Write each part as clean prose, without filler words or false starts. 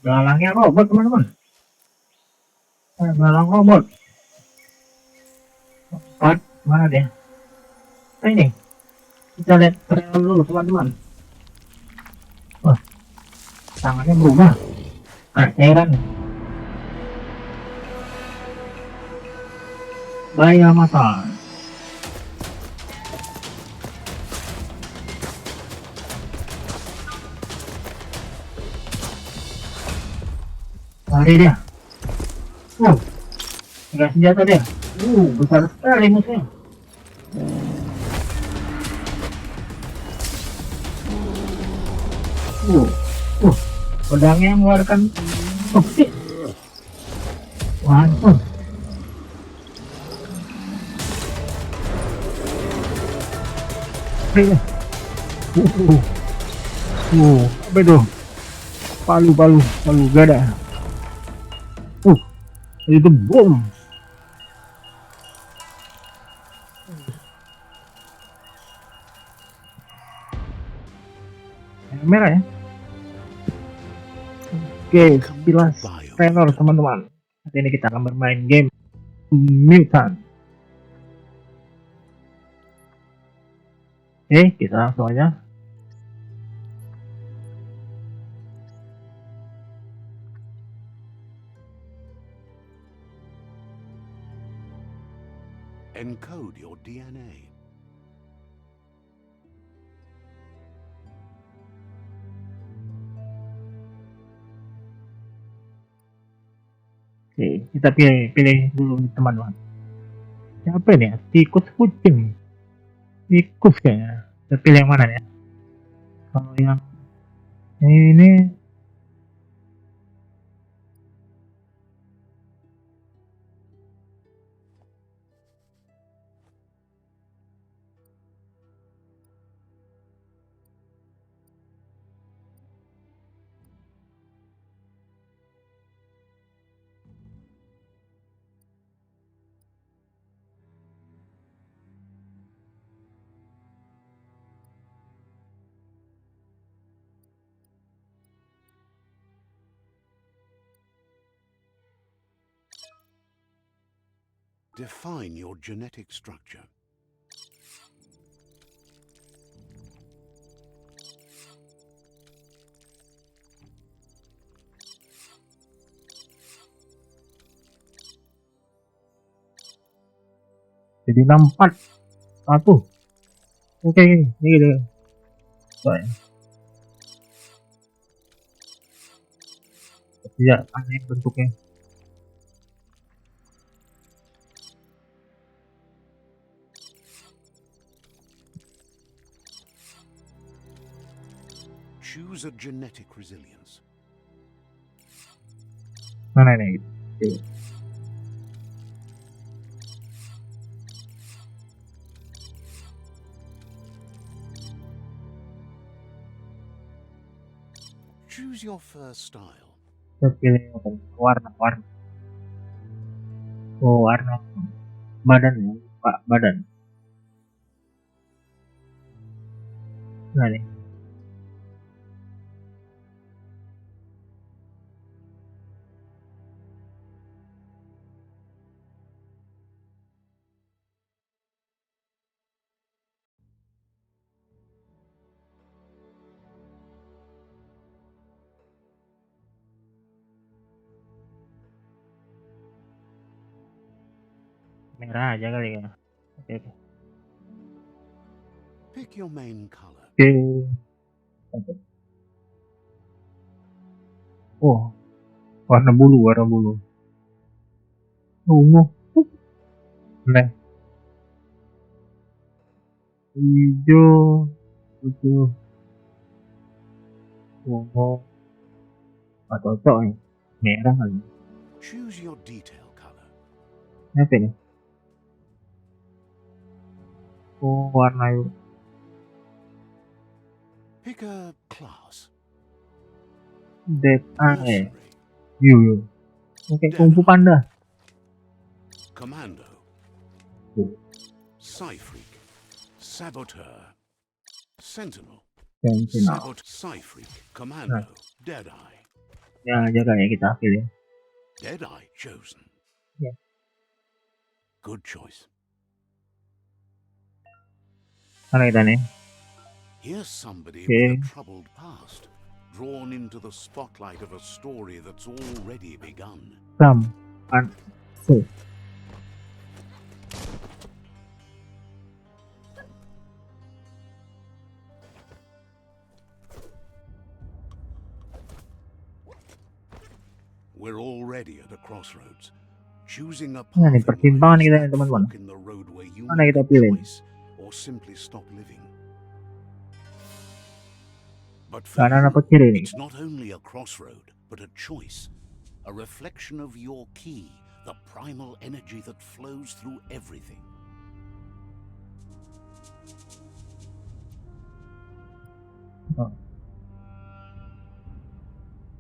Galangnya robot teman-teman. Galang robot. Empat mana dia? Nah, ini kita lihat trailer dulu teman-teman. Wah, tangannya berubah. Heran. Biomutant. Lari dia. Enggak senjata dia. Besar sekali musuhnya. Pedangnya mengeluarkan toksik. Waduh. Apa itu? Palu gada. Itu bom. Yang merah ya. Oke, sekilas trailer teman-teman. Hari ini kita akan bermain game Mutant. Oke, kita langsung aja. Encode your DNA. Oke, kita pilih dulu teman-teman. Siapa ini? Tikus kucing. Tikus kayaknya. Kita pilih yang mana ya? Kalau yang ini Define your genetic structure. jadi 64 1. Oke, ini gitu. Tidak aneh bentuknya. Choose a genetic resilience. Mana ini? Gitu. Choose your first style. Kita pilih warna. Warna badan ya, Pak, badan. Nah nih. Merah aja kali ya. Oke. Pick your main color. Oke. Warna bulu. Ungu. Nah. Hijau. Itu. Ungu. Cocok nih. Merah kali. Choose your detail color. Apa ini? Warna itu. Pick a class. Oke, Kung Fu Panda. Commando. Psy-Freak. Saboteur. Sentinel. Psy-Freak. Commando. Deadeye. Ya jaga ya kita pilih. Deadeye chosen. Yeah. Good choice. Mana kita nih? Here's somebody Okay. with a troubled past, drawn into the spotlight of a story that's already begun. Ram. So. We're already at a crossroads. Choosing a Nah, path nih in pertimbangan life is kita that nih teman-teman. fork in the road where you Mana make kita a pilih? choice or simply stop living. But for Kanan you, apa kiri nih? it's not only a crossroad, but a choice. A reflection of your key, the primal energy that flows through everything. Oh.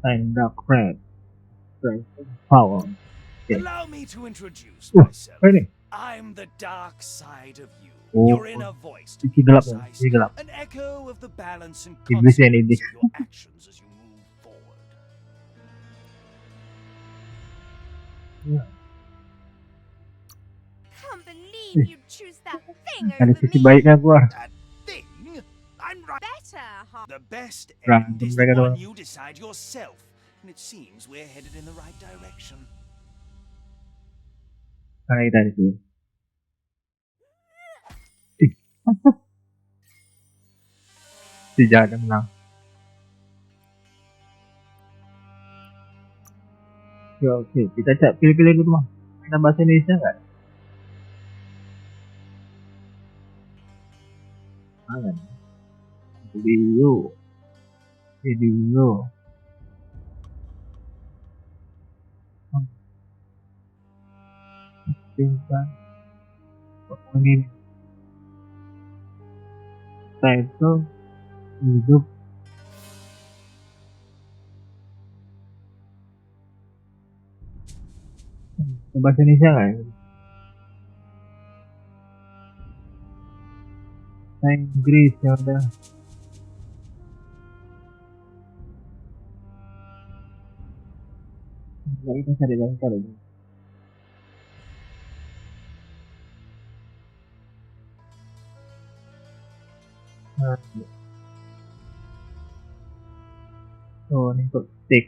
And the crab. Power. Okay. Allow me to introduce Apa myself. ini? I'm the dark side of you. Oh, Your inner voice, to isi be gelap nih, precise. isi gelap. An echo of the balance and Iblis ya ini, consequence iblis. of your actions as you move forward. Can't believe you'd choose that thing Ada over sisi me. baiknya gua. That thing? I'm right. Better, huh? The best Berantem end is mereka the one doang. you decide yourself. And it seems we're headed in the right direction. Mana kita di sini? Ih. Si jahat yang menang. Ya oke, kita cak pilih-pilih dulu mah. Kita bahasa Indonesia nggak? Mana nih? Video. Tinggal. Ini title hidup. Bahasa Indonesia nggak ya? Bahasa Inggris ya udah. Nggak, kita cari bahasa dulu. Nah, oh ini untuk stick.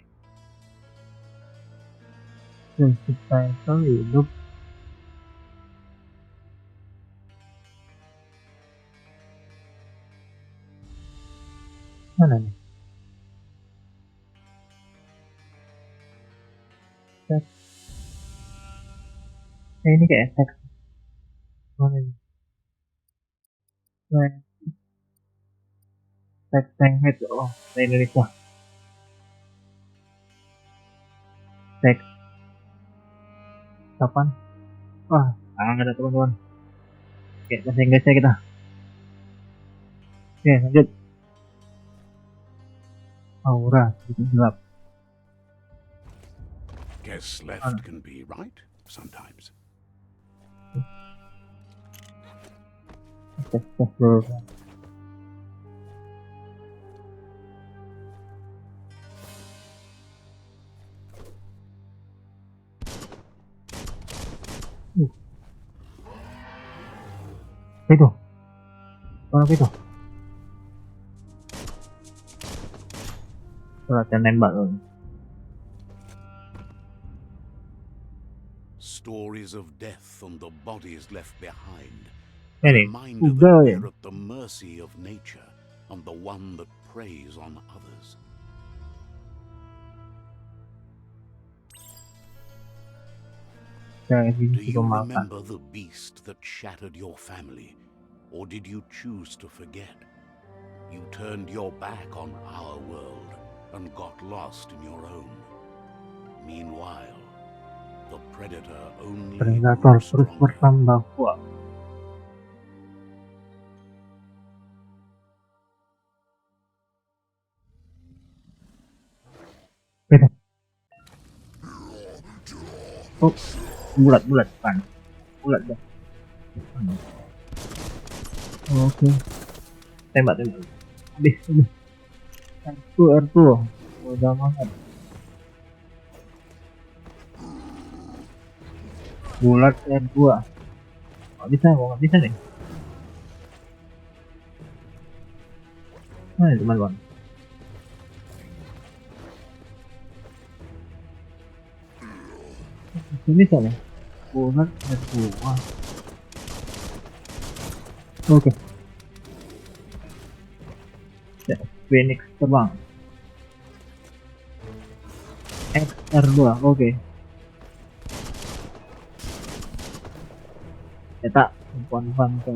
Title hidup. Mana nih? Ini kayak teks. Mana nih? Teks language. Oh, bahasa Indonesia. Teks. Kapan? Wah, ada teman-teman. Oke, bahasa Inggrisnya kita. Oke, lanjut. Aura, itu gelap. Guess left can be right sometimes. Tes dulu. Itu. Apa itu? Latihan nembak loh. Stories of death and the bodies left behind. Ini, Reminder udah that ya. we're at the mercy of nature and the one that preys on others. Jangan Do gitu you makan. remember the beast that shattered your family? Or did you choose to forget? You turned your back on our world and got lost in your own. Meanwhile, the predator only Predator grew terus stronger. bertambah kuat. Beda. Oh, bulat kan. Bulat dah. Oke. Tembak. Habis. R2. Udah banget. bulat R2. Nggak bisa, kok nggak bisa nih. Nah, teman-teman. Bisa nih. Bulat R2. Oke. Ya, Phoenix terbang. XR2, oke. Cetak, Bantu.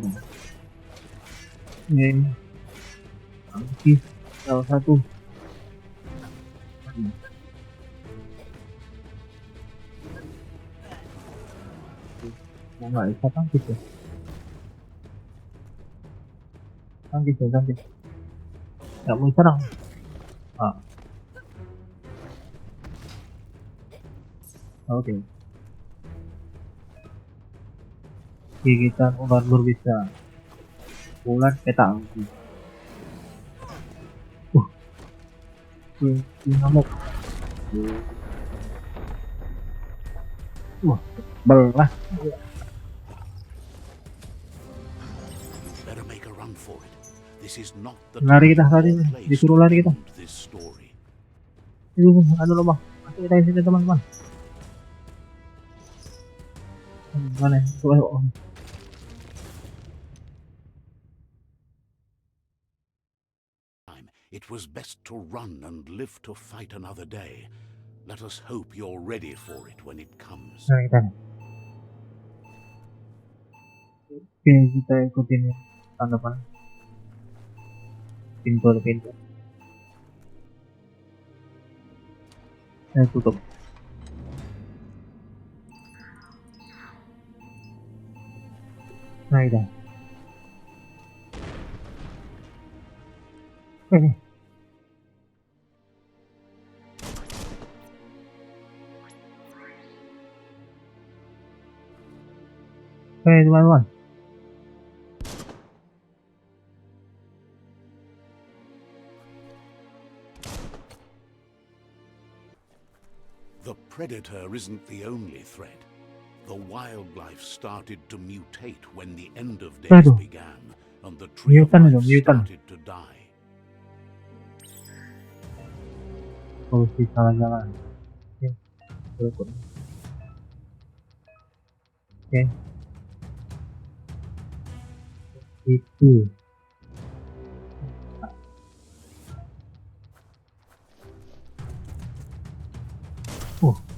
Ini tangkis salah satu. Oh, nggak bisa tangkis ya. Tangkis ya, tangkis. Nggak mau serang. Ah, oke. Gigitan ular berbisa. Ular petak. Nyamuk. Wah, belah. Better make a run for it. This is not the Lari kita, time lari or nih. place Disuruh to lari kita. end this story. Itu ada lubang. Masuk kita di sini, teman-teman. Mana? Oh. It was best to run and live to fight another day. Let us hope you're ready for it when it comes. Nah, kita nih. Oke, kita ikutin tanda depan. Pintu. Tutup. Nah, kita. Oke. Oke, teman-teman. The predator isn't the only threat. The wildlife started to mutate when the end of days Aduh. began, and the tree of Mutant life itu, mutant. started to die. Solusi salah jalan. Oke. Berikut. Oke. Itu.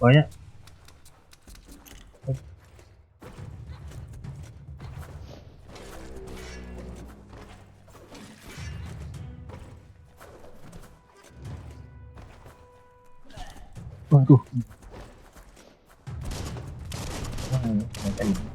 Banyak. Waduh. Tadi.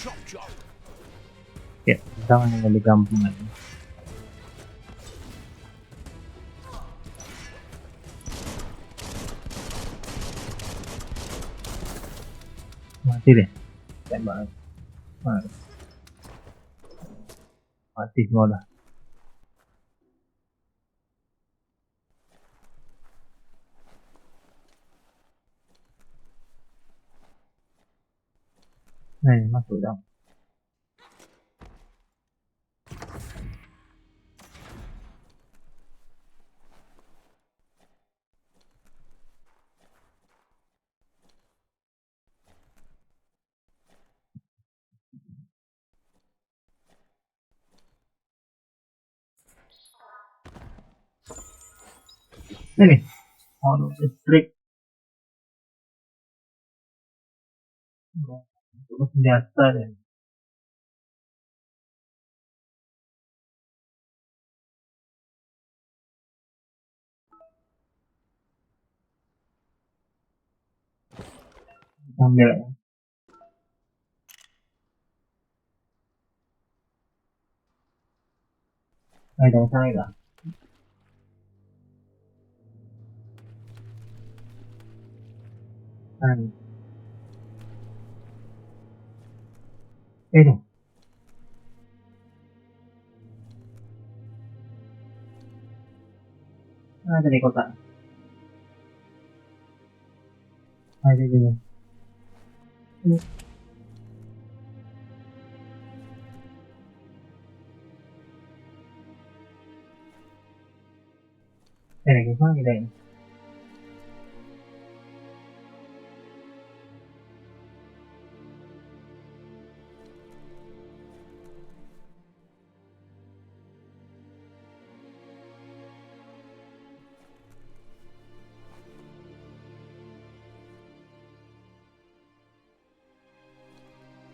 Chop chop. Ya, jangan yang lebih gampang aja. Mati deh. Tembak. Mati semua dah. Nah, ini masuk dah. Ini modul listrik untuk senjata ya. Ambil ya. Ai đâu sai cả. Ai. Ê đâu. Ai tadi kota. Ai tadi. Đây là cái khóa gì đây?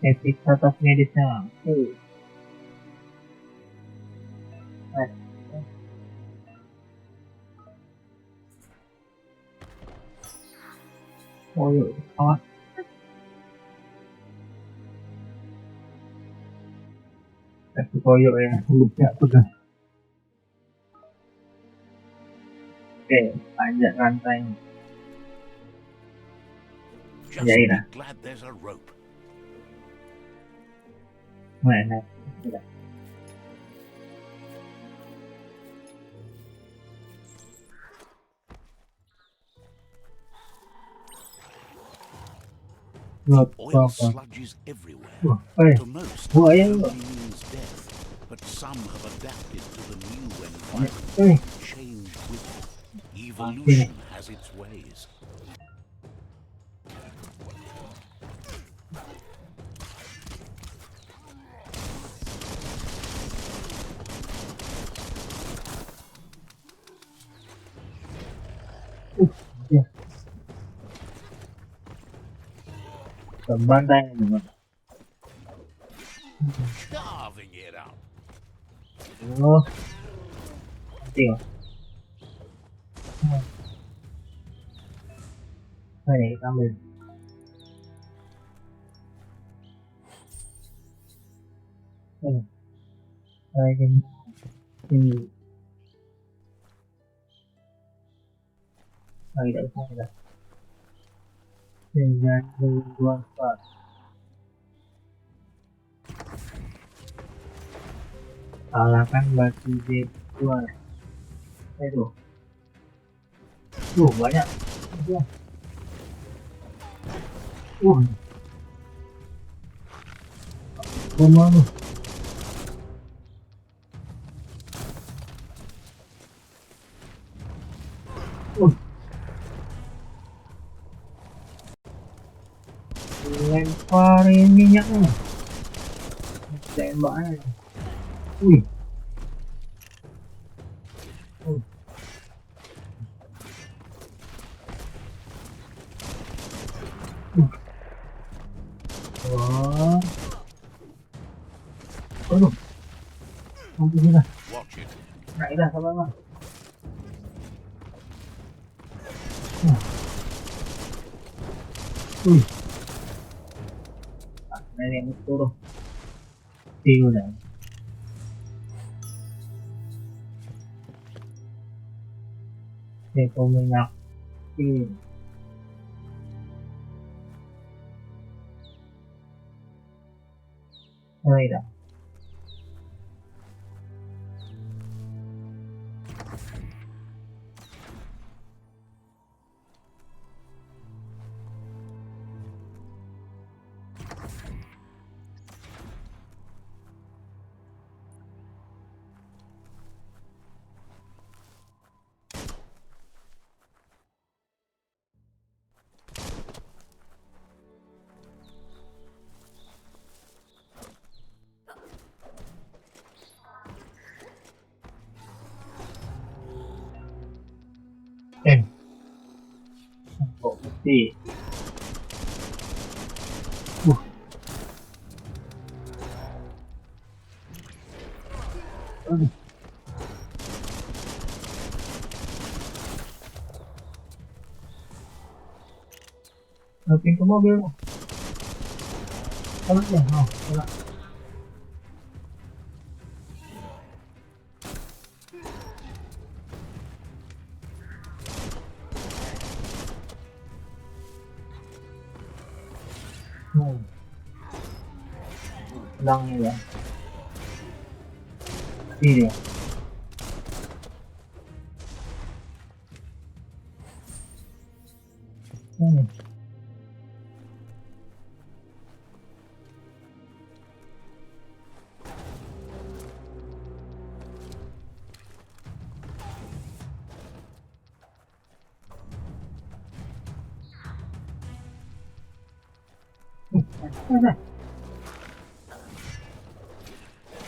Epic atas medisnya. Oh iya, awas. Kasih koyo ya, lupa aku dah. Oke, panjat rantai. Just Vậy be nè. glad there's a rope. Mana? Tidak. Ngược Oil vào. sludges everywhere. Ê, To most, vừa it ấy. only means death, but some have adapted to the new environment, Ê, changed with it. Evolution has its ways. kìa. Cầm bàn tay này mà. Carving it up. Ủa. Tiêu. Đây này, tao mình. Đây này. Đây cái đây đợi không rồi. Thời gian lưu quan phạt. Kalahkan batu dua. Aduh. Banyak. Rumah lu. Lemparin minyaknya. Tembaknya. Wih. Wah. Aduh. Sampai sini. Watch it. Naik dah sama-sama. Wih. Ada yang turun. Tinggal dah. Depo minyak. Đây dah. Bộ mesti. Pintu mobil. Kalau ya, kalau. pedangnya ya. Iya.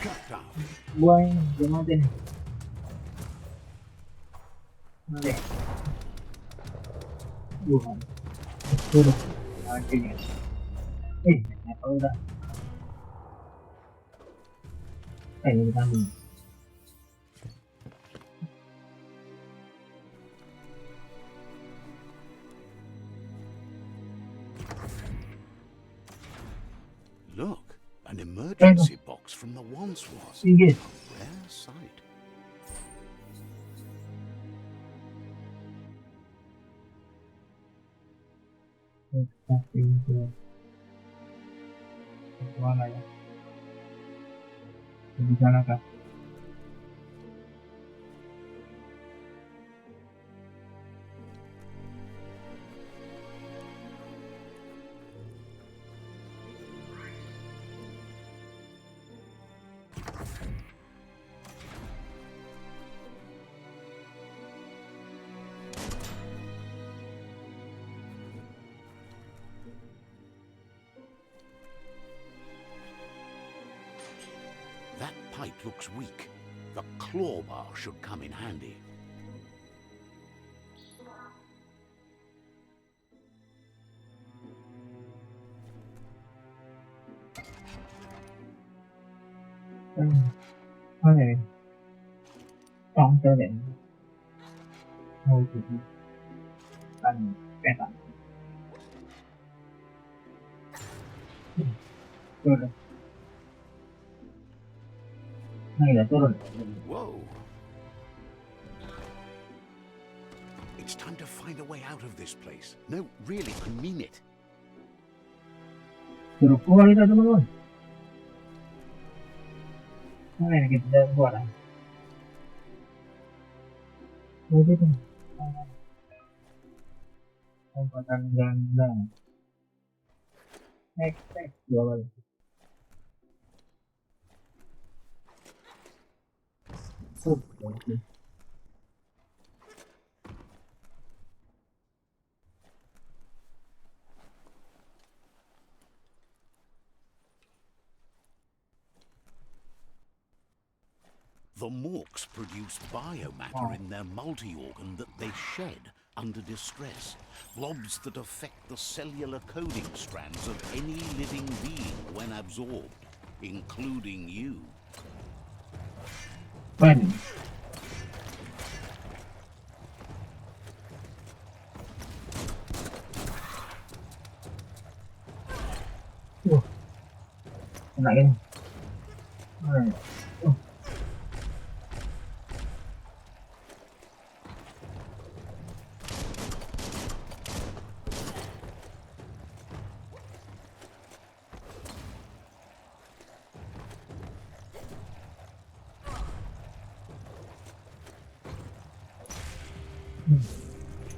Cut down. Buang dia mati nih. Mati. Bukan. Suruh. Mati nih. Apa udah? Ini kami. Look, an emergency box from the once was. Tinggi. Rare sight. Mana ya? Di sana kah? That pipe looks weak. The claw bar should come in handy. Mana ni? Trong cho định ngôi thì thành cái tặng rồi này là tôi rồi. Whoa. It's time to find a way out of this place. No, really, I mean it. Suruh keluar kita teman-teman. Mana yang kita buat? Jadi tu. Lompatan ganda. Next, dua kali. Okay. The Morks produce biomatter in their multi-organ that they shed under distress. Blobs that affect the cellular coding strands of any living being when absorbed, including you. When? Kena ini.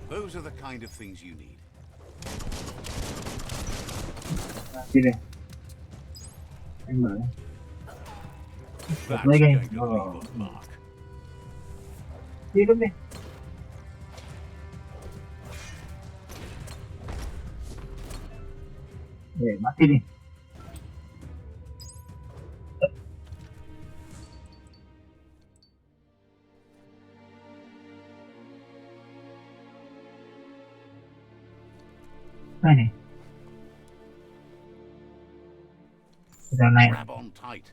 Those are the kind of things you need. Sini. Gimana? That's Lagi. going to leave a mark. Hidup nih. Mati nih. Nih. Sudah naik. Grab on tight.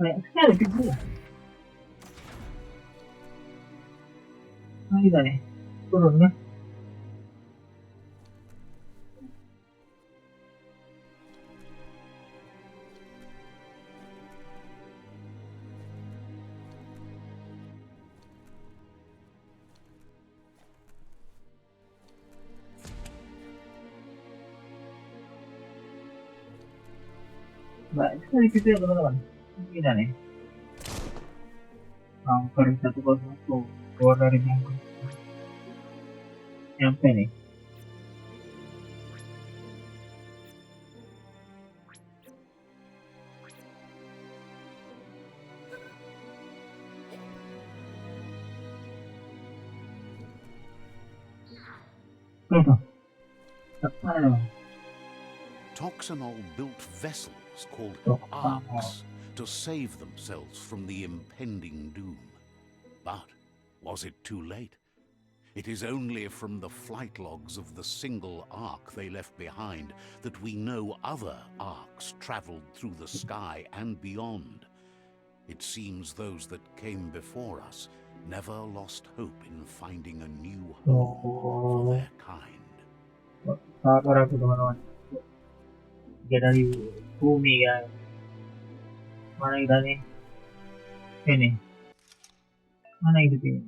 Naik sekali pintunya. Nah, kita nih. Turun kan? Banyak sekali pintu ya teman-teman. Gila nih. Angker 101 keluar dari bunker. Nyampe nih. Tuh. Apa? Toxanol built vessels called Toxanol. arks to save themselves from the impending doom. But was it too late? It is only from the flight logs of the single ark they left behind that we know other arks traveled through the sky and beyond. It seems those that came before us never lost hope in finding a new home for their kind. Sabar aku teman-teman. Dia dari bumi kan. Mana kita nih? Ini. Mana hidup ini?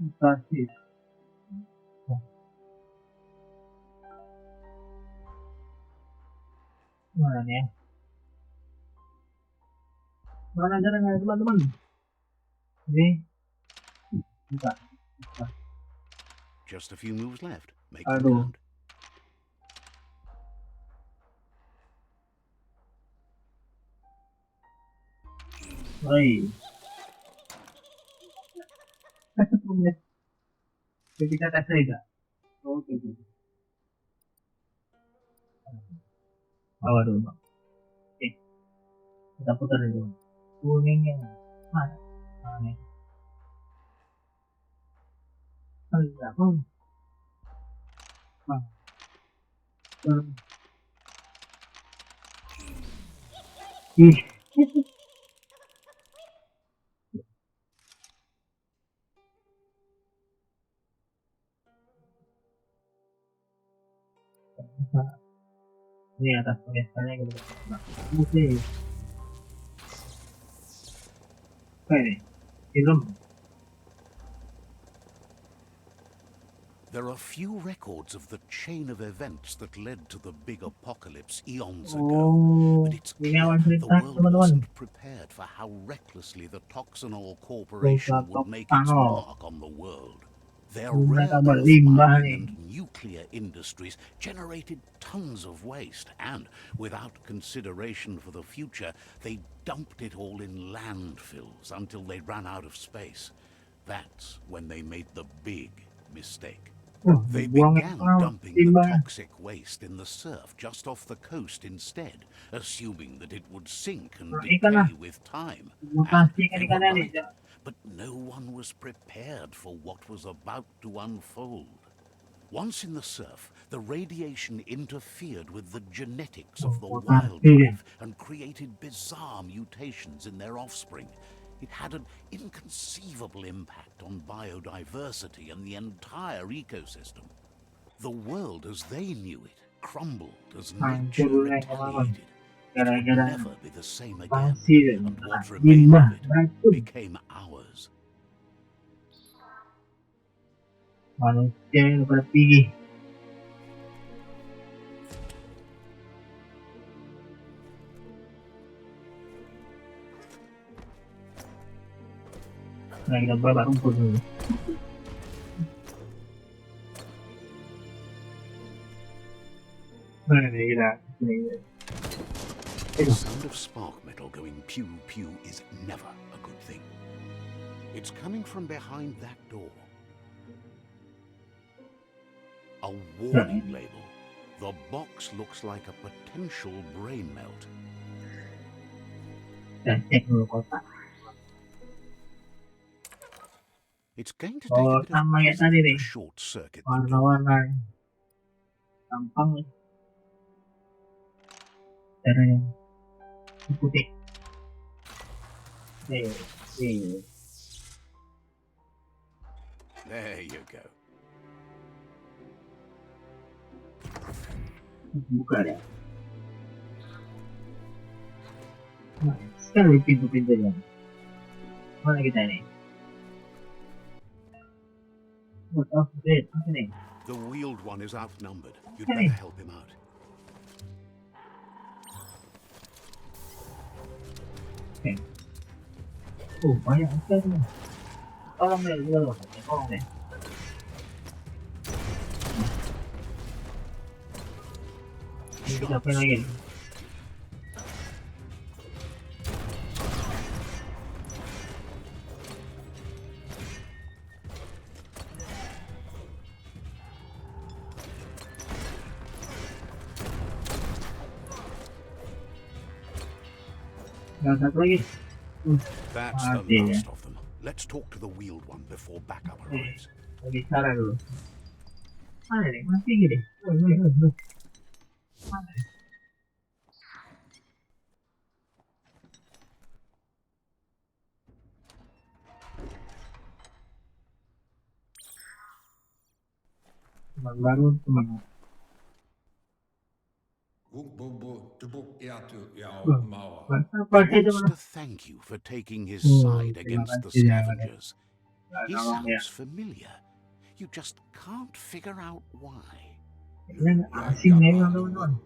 Mutasi. Mana nih ya? Mana jalannya teman-teman? Ini. Buka. Just a few moves left. Make Aduh. them count. Hai. Tes 10 menit. Jadi kita tes aja. Oke. Awal dulu. Oke. Kita putar dulu. Kuningnya. Mana? Mana? Apa? Ih. Ini atas tulisannya gitu. Oke. Apa ini? Film. There are few records of the chain of events that led to the big apocalypse eons ago, Oh, but it's ini clear awal the cerita world teman-teman. wasn't prepared for how recklessly the Toxanol Corporation would make its mark on the world. Their rare Mereka earth berlimbah mining nih. and nuclear industries generated tons of waste, and without consideration for the future, they dumped it all in landfills until they ran out of space. That's when they made the big mistake. They began dumping the toxic waste in the surf just off the coast instead, assuming that it would sink and decay with time. And they were right, but no one was prepared for what was about to unfold. Once in the surf, the radiation interfered with the genetics of the wildlife and created bizarre mutations in their offspring. It had an inconceivable impact on biodiversity and the entire ecosystem. The world as they knew it crumbled as nature retaliated. It would never be the same again, and what remained of it became ours. Manusia yang terpilih. Nah, kita bakar rumput dulu. Mana nih kita? The sound of spark metal going pew pew is never a good thing. It's coming from behind that door. A warning label. The box looks like a potential brain melt. Dan cek dulu kotak. It's going to take a bit of sama kayak tadi nih. short circuit the door. Warna-warna. Gampang nih. Caranya putih. There you go. Buka deh. Nah, sekali pintu-pintunya. Mana kita ini? Apa nih? The wheeled one is outnumbered. You'd Hey. better help him out. Oke. Banyak sekali nih. Tolong deh, tolong deh. Ini siapa lagi? Yang satu lagi. That's the Mati ya. last of them. Let's talk to the wheeled one before backup arrives. Lagi cara dulu. Mana nih? Mati gini. Mana nih? Teman baru, teman. He wants to thank you for taking his side against the scavengers. He sounds familiar. You just can't figure out why. Asing nih teman-teman.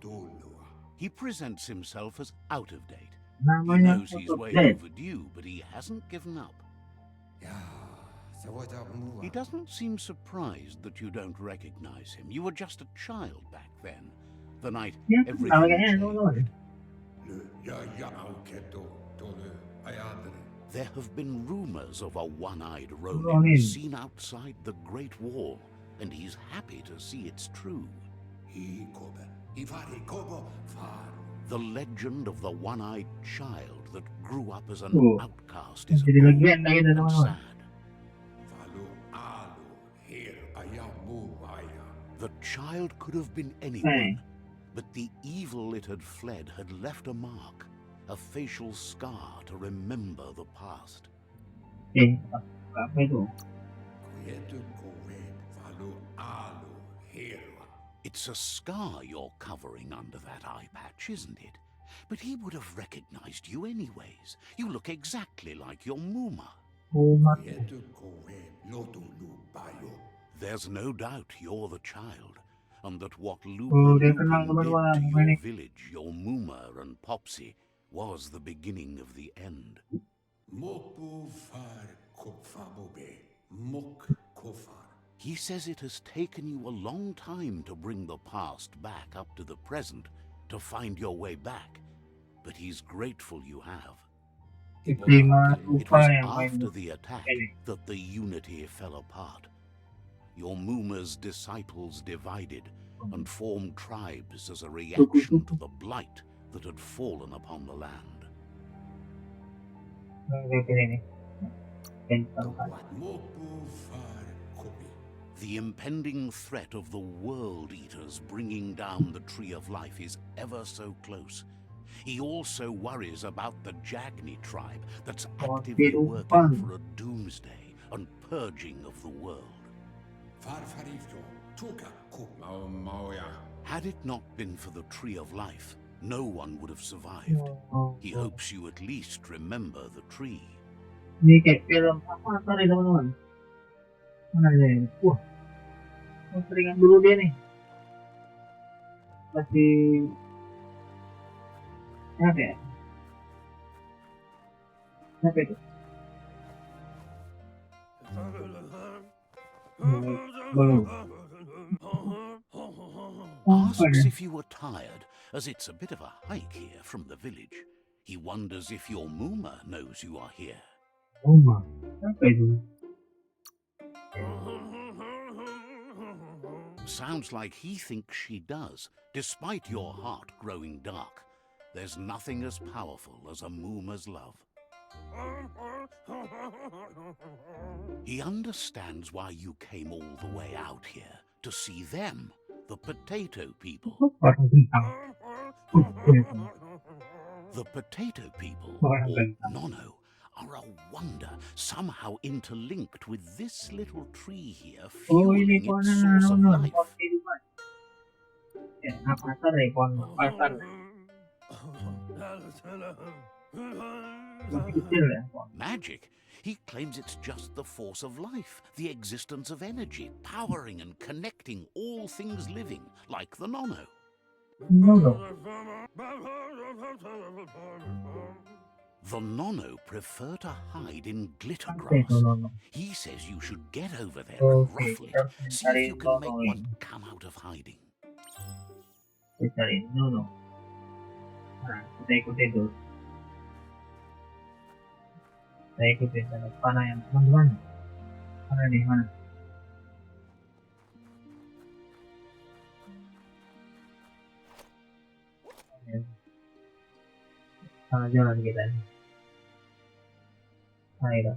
He presents himself as out of date. He Namanya knows he's way dead. overdue, but he hasn't given up. He doesn't seem surprised that you don't recognize him. You were just a child back then. The night Ya, everything kayaknya teman-teman. changed. There have been rumors of a one-eyed Ronin. Ronin seen outside the Great Wall, and he's happy to see it's true. The legend of the one-eyed child that grew up as an outcast is Jadi old legenda gitu and teman-teman. sad. The child could have been anyone, but the evil it had fled had left a mark, a facial scar to remember the past. Apa itu? It's a scar you're covering under that eye patch, isn't it? But he would have recognized you anyways. You look exactly like your Muma. There's no doubt you're the child, and that what Lupa dia Lupin kenal did teman-teman. to Ini. your village, your Muma and Popsy, was the beginning of the end. He says it has taken you a long time to bring the past back up to the present, to find your way back, but he's grateful you have. Diterima It lupa was yang main after the attack ini. that the unity fell apart. Your Muma's disciples divided and formed tribes as a reaction to the blight that had fallen upon the land. Ini. The impending threat of the World Eaters bringing down the Tree of Life is ever so close. He also worries about the Jagni tribe that's actively working for a doomsday and purging of the world. Had it not been for the Tree of Life, no one would have survived. He hopes you at least remember the tree. Ini kayak film apa nih teman-teman? Mana nih? Seringan dulu dia nih. Masih apa ya? Apa itu? Belum. Asks if you were tired, as it's a bit of a hike here from the village. He wonders if your Muma knows you are here. Uma. Apa itu? Sounds like he thinks she does, despite your heart growing dark. There's nothing as powerful as a Muma's love. He understands why you came all the way out here, to see them, the potato people. Orang bintang. The potato people, Orang or bintang. Nono, are a wonder, somehow interlinked with this little tree here, Oh, ini fueling kon its source of life. kon kehidupan. Ya, avatar ya kon avatar. Masih kecil ya kon. Magic? He claims it's just the force of life, the existence of energy, powering and connecting all things living, like the nono. No. The nono prefer to hide in glitter Apa itu grass. nono? He says you should get over there and Oke, ruffle kita it. harus See cari if you can nono make ini. one come out of hiding. Kita cari nono. Nah, kita ikutin dulu. Kita ikutin ke mana yang teman-teman? Mana nih, mana? Oke. Sana jalan kita nih. Ayo.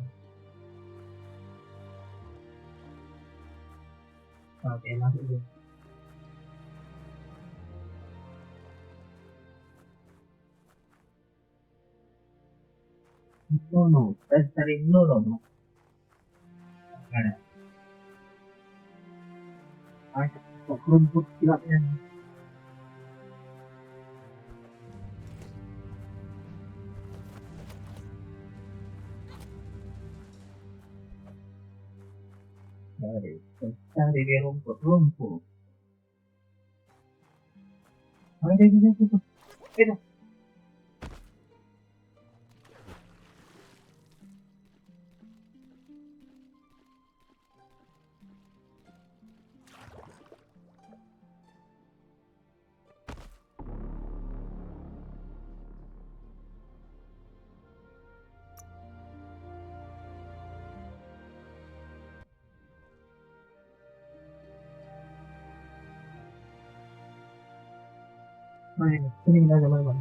Oke, masuk dulu. Nono, kita cari nono. Mana? Ayo, kok rumput gelapnya. Cari di rumput. Ayo, kita. Kita. Mana ini kita teman-teman.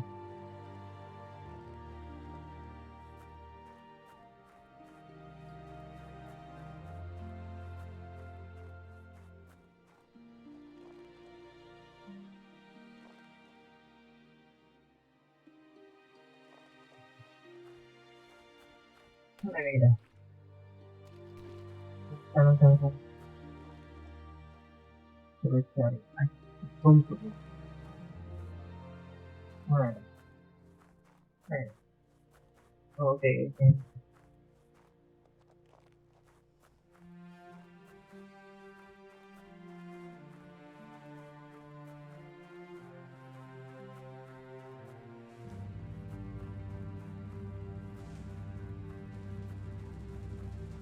Mana ini kita? Sama. Terus cari. Rumput. Mana? Oke.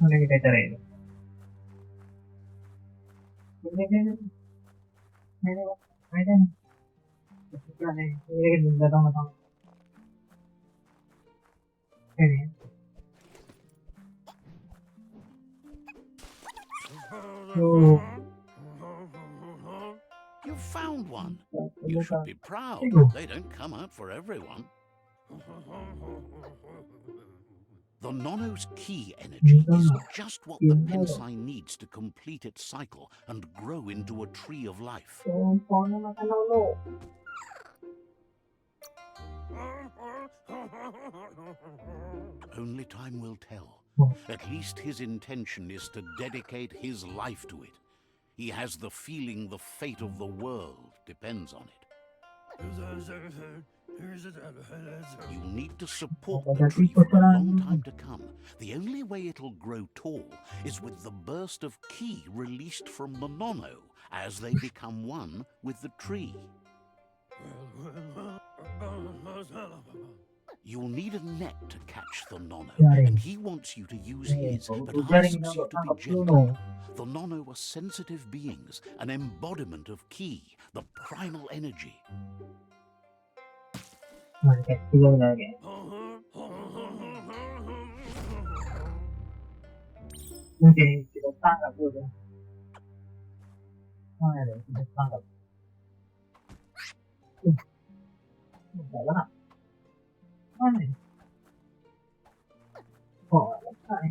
Mana kita cari itu? Ini. Ada. Ini datang. Ini. Oh, You found one. You should be proud. They don't come out for everyone. The nono's key energy is just what the pensai needs to complete its cycle and grow into a tree of life. Only time will tell. At least his intention is to dedicate his life to it. He has the feeling the fate of the world depends on it. You need to support the tree for a long time to come. The only way it'll grow tall is with the burst of ki released from the nono as they become one with the tree. You'll need a net to catch the nono, and he wants you to use his, but asks you to be gentle. The nono are sensitive beings, an embodiment of ki, the primal energy. Mungkin kita tangkap dulu. Mana deh, kita tangkap. Enggak lah. Mana nih? Oh, selesai.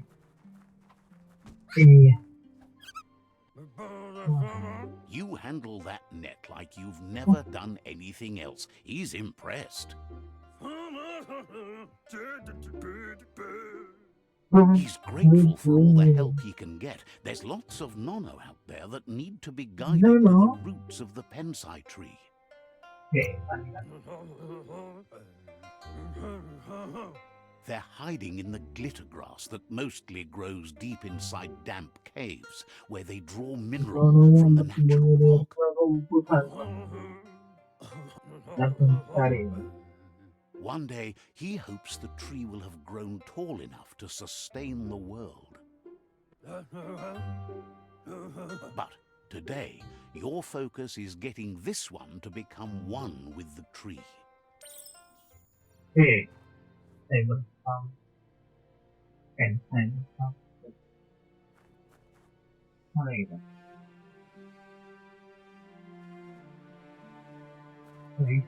Iya. You handle that net like you've never done anything else. He's impressed. He's grateful for all the help he can get. There's lots of nono out there that need to be guided to the roots of the pensai tree. They're hiding in the glitter grass that mostly grows deep inside damp caves, where they draw mineral from the natural rock. One day, he hopes the tree will have grown tall enough to sustain the world. But today, your focus is getting this one to become one with the tree. Hey, hey, and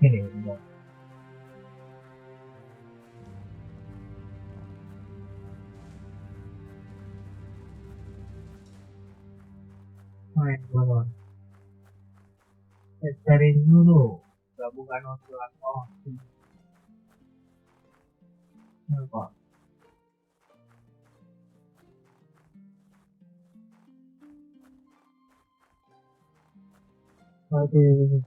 cái này rồi. Rồi. Cari dulu gabungan oscillator. Apa? Aduh.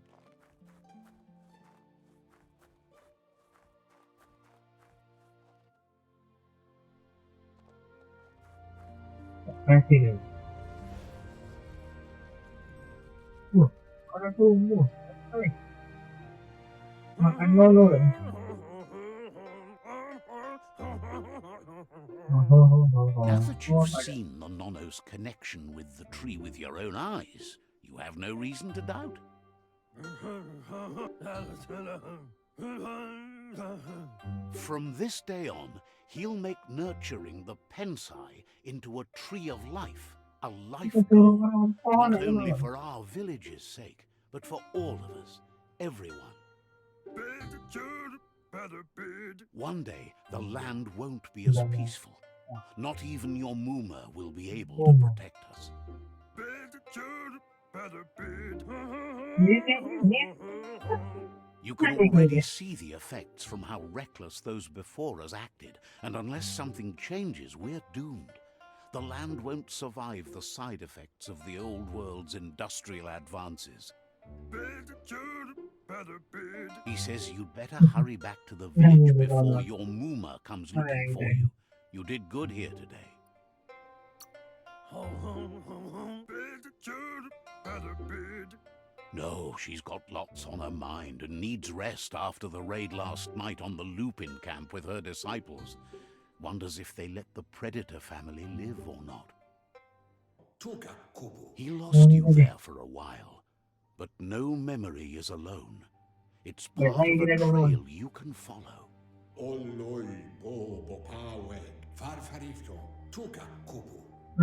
Kasih nih. Orang tunggu. Makan dulu. Now that you've seen the Nono's connection with the tree with your own eyes, you have no reason to doubt. From this day on, he'll make nurturing the Pensai into a tree of life, a life goal, not only for our village's sake, but for all of us, everyone. One day, the land won't be as peaceful. Not even your Muma will be able to protect us. You can already see the effects from how reckless those before us acted, and unless something changes, we're doomed. The land won't survive the side effects of the old world's industrial advances. He says you'd better hurry back to the village before your Muma comes looking for you. You did good here today. No, she's got lots on her mind and needs rest after the raid last night on the Lupin camp with her disciples. Wonders if they let the Predator family live or not. He lost you there for a while, but no memory is alone. It's part of a trail you can follow.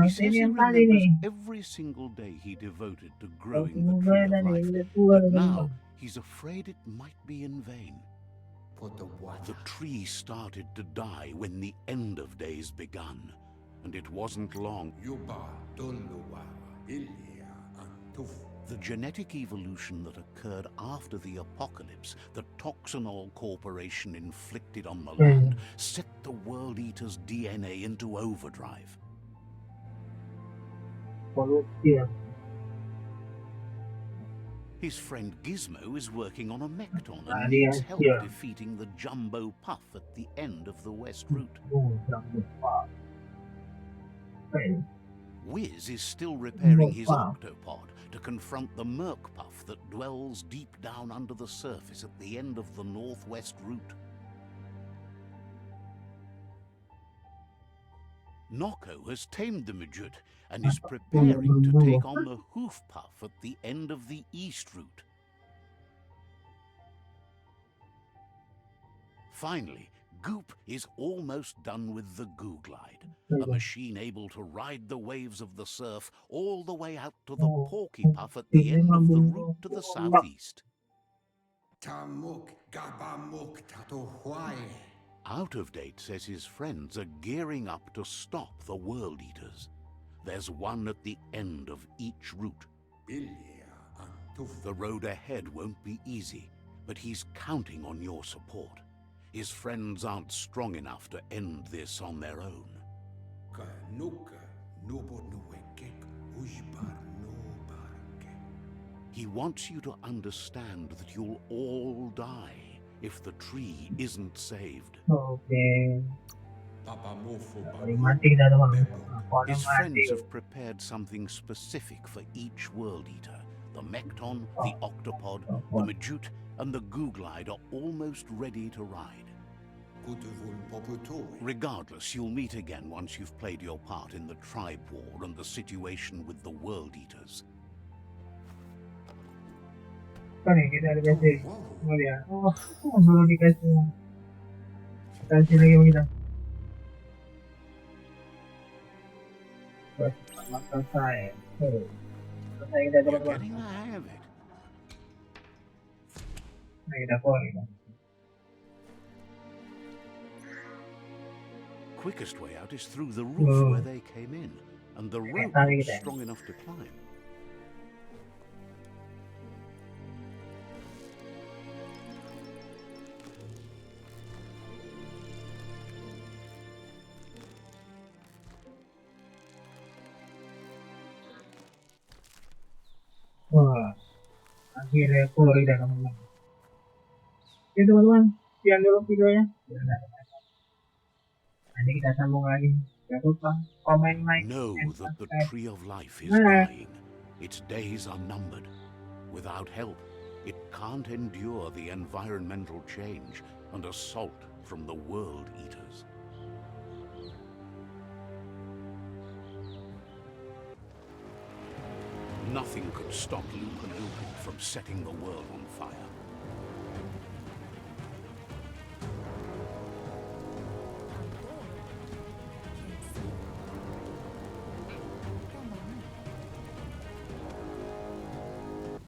He says he remembers every single day he devoted to growing the tree of life, but now he's afraid it might be in vain. The tree started to die when the end of days begun, and it wasn't long. The genetic evolution that occurred after the apocalypse that Toxinol Corporation inflicted on the land set the World Eater's DNA into overdrive. His friend Gizmo is working on a Mekton and needs help defeating the Jumbo Puff at the end of the West Route. Wiz is still repairing his octopod to confront the Merc Puff that dwells deep down under the surface at the end of the Northwest Route. Noko has tamed the Midget and is preparing to take on the Hoof Puff at the end of the East Route. Finally, Goop is almost done with the Goo Glide, a machine able to ride the waves of the surf all the way out to the Porky Puff at the end of the route to the southeast. Out of Date says his friends are gearing up to stop the World Eaters. There's one at the end of each route. The road ahead won't be easy, but he's counting on your support. His friends aren't strong enough to end this on their own. He wants you to understand that you'll all die if the tree isn't saved. Oke. Paling mati kita teman. Pokoknya His mati. friends have prepared something specific for each world eater. The Mekton, the Octopod, the Majute, and the Googlide are almost ready to ride. Regardless, you'll meet again once you've played your part in the tribe war and the situation with the world eaters. Kan ya kita dikasih. Oh ya. Oh, belum dikasih. Kasih lagi sama kita. Bos, selesai. Selesai kita You're teman-teman. getting the hang of it. Nah kita call kita. Quickest way out is through the roof where they came in, and the rope is strong enough to climb. Wah, akhirnya keluar kita teman-teman. Oke teman-teman, sekian dulu videonya. Nanti kita sambung lagi. Jangan lupa komen, like, Know and that the subscribe. tree of life is dying. Its days are numbered. Without help, it can't endure the environmental change and assault from the world eaters. Nothing could stop Lupa Lupa from setting the world on fire.